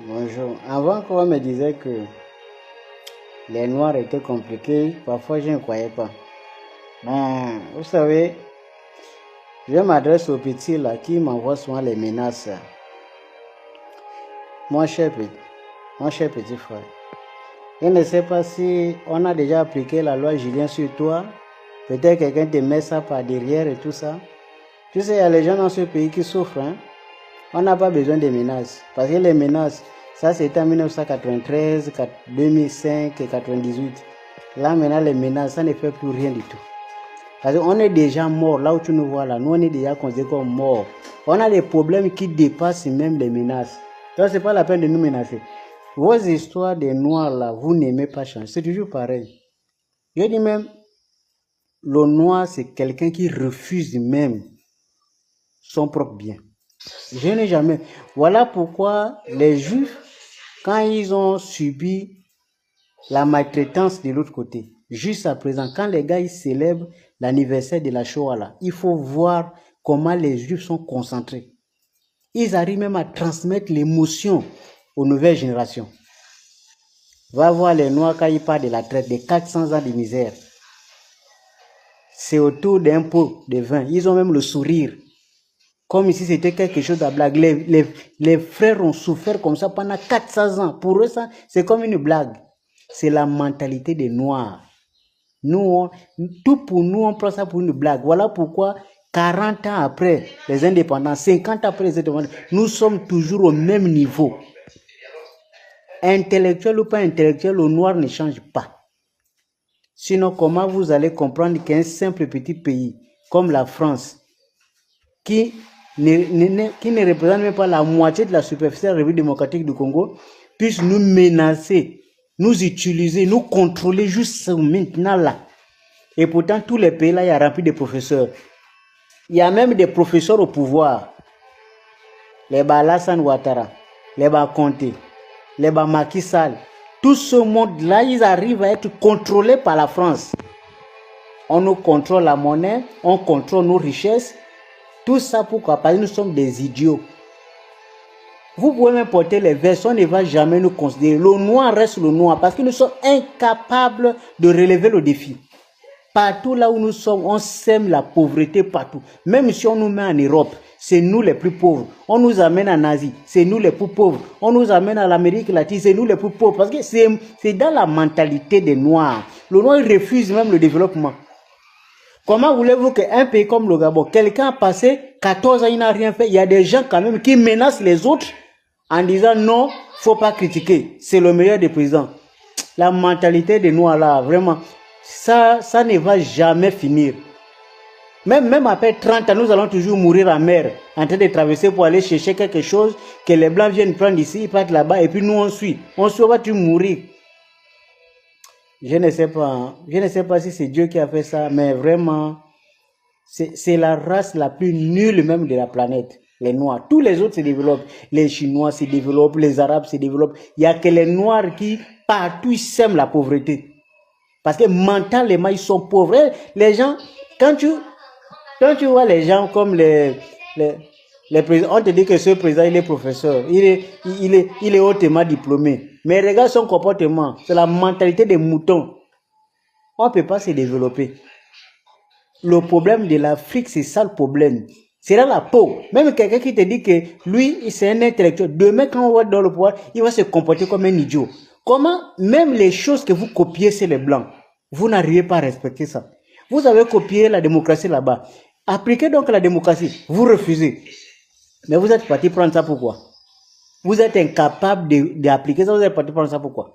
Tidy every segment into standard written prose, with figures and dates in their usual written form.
Bonjour. Avant qu'on me disait que les noirs étaient compliqués, parfois je ne croyais pas. Mais vous savez, je m'adresse aux petits là qui m'envoient souvent les menaces. Mon cher petit frère, je ne sais pas si on a déjà appliqué la loi Julien sur toi. Peut-être quelqu'un te met ça par derrière et tout ça. Tu sais, il y a les gens dans ce pays qui souffrent. On n'a pas besoin de menaces. Parce que les menaces, ça c'était en 1993, 2005 et 98. Là maintenant, les menaces, ça ne fait plus rien du tout. Parce qu'on est déjà mort. Là où tu nous vois là, nous on est déjà considérés comme morts. On a des problèmes qui dépassent même les menaces. Donc c'est pas la peine de nous menacer. Vos histoires des noirs là, vous n'aimez pas changer. C'est toujours pareil. Je dis même, le noir c'est quelqu'un qui refuse même son propre bien. Je n'ai jamais. Voilà pourquoi les Juifs, quand ils ont subi la maltraitance de l'autre côté, juste à présent, quand les gars ils célèbrent l'anniversaire de la Shoah là, il faut voir comment les Juifs sont concentrés. Ils arrivent même à transmettre l'émotion aux nouvelles générations. Va voir les Noirs quand ils parlent de la traite, des 400 ans de misère. C'est autour d'un pot de vin. Ils ont même le sourire. Comme si c'était quelque chose de blague. Les frères ont souffert comme ça pendant 400 ans. Pour eux, ça, c'est comme une blague. C'est la mentalité des Noirs. Tout pour nous, on prend ça pour une blague. Voilà pourquoi, 40 ans après les indépendances, 50 ans après les indépendances, nous sommes toujours au même niveau. Intellectuel ou pas intellectuel, le noir ne change pas. Sinon, comment vous allez comprendre qu'un simple petit pays comme la France, qui ne représente même pas la moitié de la superficie de la République démocratique du Congo, puisse nous menacer, nous utiliser, nous contrôler juste maintenant là. Et pourtant, tous les pays là, il y a rempli de professeurs. Il y a même des professeurs au pouvoir. Les Alassane Ouattara, les Conté, les Macky Sall. Tout ce monde-là, ils arrivent à être contrôlés par la France. On nous contrôle la monnaie, on contrôle nos richesses. Tout ça pourquoi? Parce que nous sommes des idiots. Vous pouvez même porter les vestes, on ne va jamais nous considérer. Le noir reste le noir parce que nous sommes incapables de relever le défi. Partout là où nous sommes, on sème la pauvreté partout. Même si on nous met en Europe, c'est nous les plus pauvres. On nous amène en Asie, c'est nous les plus pauvres. On nous amène à l'Amérique latine, c'est nous les plus pauvres. Parce que c'est dans la mentalité des Noirs. Le Noir refuse même le développement. Comment voulez-vous qu'un pays comme le Gabon, quelqu'un a passé 14 ans, il n'a rien fait. Il y a des gens quand même qui menacent les autres en disant non, faut pas critiquer. C'est le meilleur des présidents. La mentalité des Noirs là, vraiment, ça ne va jamais finir. Même après 30 ans, nous allons toujours mourir en mer, en train de traverser pour aller chercher quelque chose que les Blancs viennent prendre ici, ils partent là-bas, et puis nous on suit. On suit, on va toujours mourir. Je ne sais pas si c'est Dieu qui a fait ça, mais vraiment, c'est la race la plus nulle même de la planète, les Noirs. Tous les autres se développent. Les Chinois se développent, les Arabes se développent. Il n'y a que les Noirs qui, partout, ils sèment la pauvreté. Parce que mentalement, ils sont pauvres. Les gens, quand tu vois les gens comme les présidents, on te dit que ce président, il est professeur, il est hautement diplômé. Mais regarde son comportement, c'est la mentalité des moutons. On ne peut pas se développer. Le problème de l'Afrique, c'est ça le problème. C'est dans la peau. Même quelqu'un qui te dit que lui, c'est un intellectuel. Demain, quand on va dans le pouvoir, il va se comporter comme un idiot. Comment, même les choses que vous copiez, c'est les blancs. Vous n'arrivez pas à respecter ça. Vous avez copié la démocratie là-bas. Appliquez donc la démocratie. Vous refusez. Mais vous êtes parti prendre ça pourquoi? Vous êtes incapable d'appliquer ça. Vous êtes parti prendre ça pourquoi?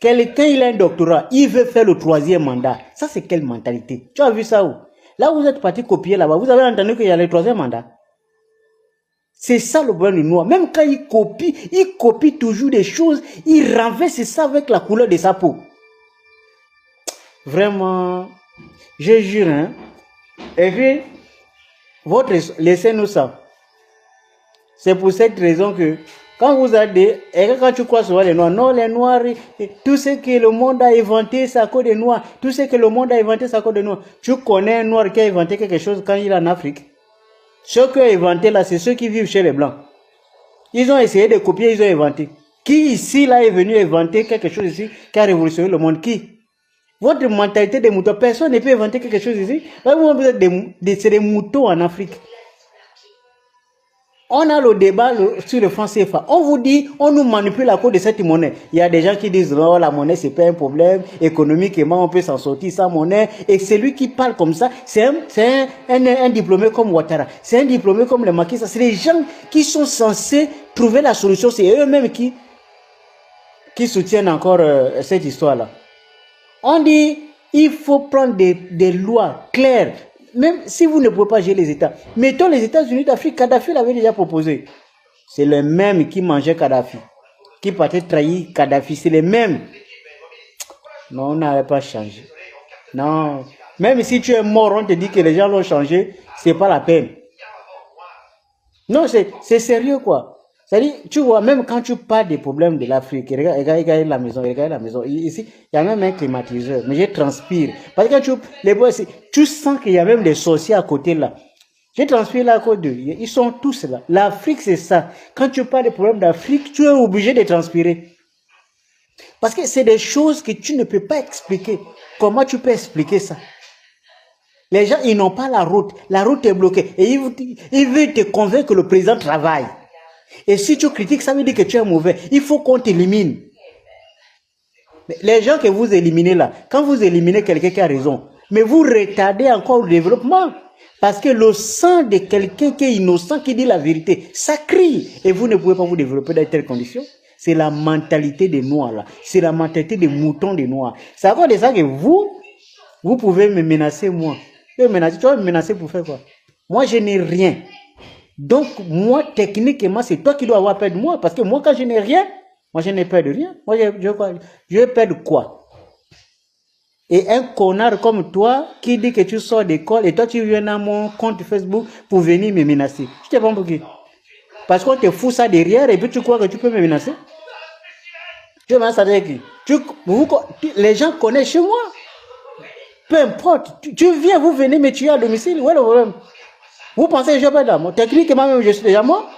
Quelqu'un, il a un doctorat. Il veut faire le 3e mandat. Ça, c'est quelle mentalité? Tu as vu ça où? Là, vous êtes parti copier là-bas. Vous avez entendu qu'il y a le 3e mandat. C'est ça le problème du noir. Même quand il copie toujours des choses. Il renverse ça avec la couleur de sa peau. Vraiment, je jure, hein. Et puis, laissez-nous ça. C'est pour cette raison que, quand vous avez et quand tu crois sur les Noirs, non, les Noirs, tout ce que le monde a inventé, c'est à cause des Noirs. Tout ce que le monde a inventé, c'est à cause des Noirs. Tu connais un Noir qui a inventé quelque chose quand il est en Afrique? Ceux qui ont inventé là, c'est ceux qui vivent chez les Blancs. Ils ont essayé de copier, ils ont inventé. Qui ici là est venu inventer quelque chose ici qui a révolutionné le monde? Qui? Votre mentalité des moutons, personne ne peut inventer quelque chose ici. Vous êtes c'est des moutons en Afrique. On a le débat sur le franc CFA. On vous dit, on nous manipule à cause de cette monnaie. Il y a des gens qui disent, non, la monnaie, c'est pas un problème. Économiquement, on peut s'en sortir sans monnaie. Et celui qui parle comme ça, c'est un diplômé comme Ouattara. C'est un diplômé comme le Macky Sall. C'est les gens qui sont censés trouver la solution. C'est eux-mêmes qui soutiennent encore cette histoire-là. On dit, il faut prendre des lois claires. Même si vous ne pouvez pas gérer les États, mettons les États-Unis d'Afrique, Kadhafi l'avait déjà proposé. C'est le même qui mangeait Kadhafi, qui partait trahir Kadhafi, c'est le même. Non, on n'avait pas changé. Non, même si tu es mort, on te dit que les gens l'ont changé, c'est pas la peine. Non, c'est sérieux quoi. C'est-à-dire, tu vois, même quand tu parles des problèmes de l'Afrique, regarde la maison, regarde la maison. Ici, il y a même un climatiseur, mais je transpire. Parce que quand tu sens qu'il y a même des sorciers à côté là. Je transpire là à côté d'eux. Ils sont tous là. L'Afrique, c'est ça. Quand tu parles des problèmes d'Afrique, tu es obligé de transpirer. Parce que c'est des choses que tu ne peux pas expliquer. Comment tu peux expliquer ça? Les gens, ils n'ont pas la route. La route est bloquée. Et ils veulent te convaincre que le président travaille. Et si tu critiques, ça veut dire que tu es mauvais. Il faut qu'on t'élimine. Les gens que vous éliminez là, quand vous éliminez quelqu'un qui a raison, mais vous retardez encore le développement. Parce que le sang de quelqu'un qui est innocent, qui dit la vérité, ça crie. Et vous ne pouvez pas vous développer dans telles conditions. C'est la mentalité des Noirs là. C'est la mentalité des moutons des Noirs. C'est à cause de ça que vous pouvez me menacer moi. Tu vas me menacer pour faire quoi? Moi, je n'ai rien. Donc, moi, techniquement, c'est toi qui dois avoir peur de moi. Parce que moi, quand je n'ai rien, moi, je n'ai peur de rien. Moi, je vais peur de quoi? Et un connard comme toi, qui dit que tu sors d'école, et toi, tu viens dans mon compte Facebook pour venir me menacer. Je te prends pour qui? Parce qu'on te fout ça derrière, et puis tu crois que tu peux me menacer? Tu veux ça avec qui? Les gens connaissent chez moi. Peu importe. Tu viens, vous venez me tuer à domicile. Où est le problème? Vous pensez que je vais être là? Techniquement, même, je suis déjà mort.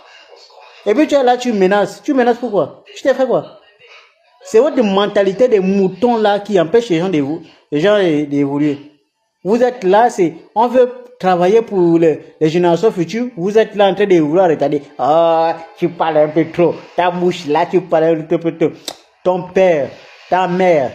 Et puis tu es là, tu menaces. Tu menaces pourquoi? Je t'ai fait quoi? C'est votre mentalité des moutons là qui empêche les gens d'évoluer. Vous êtes là, on veut travailler pour les générations futures. Vous êtes là en train de vouloir retarder. Ah, tu parles un peu trop. Ta bouche là, tu parles un peu trop. Ton père, ta mère,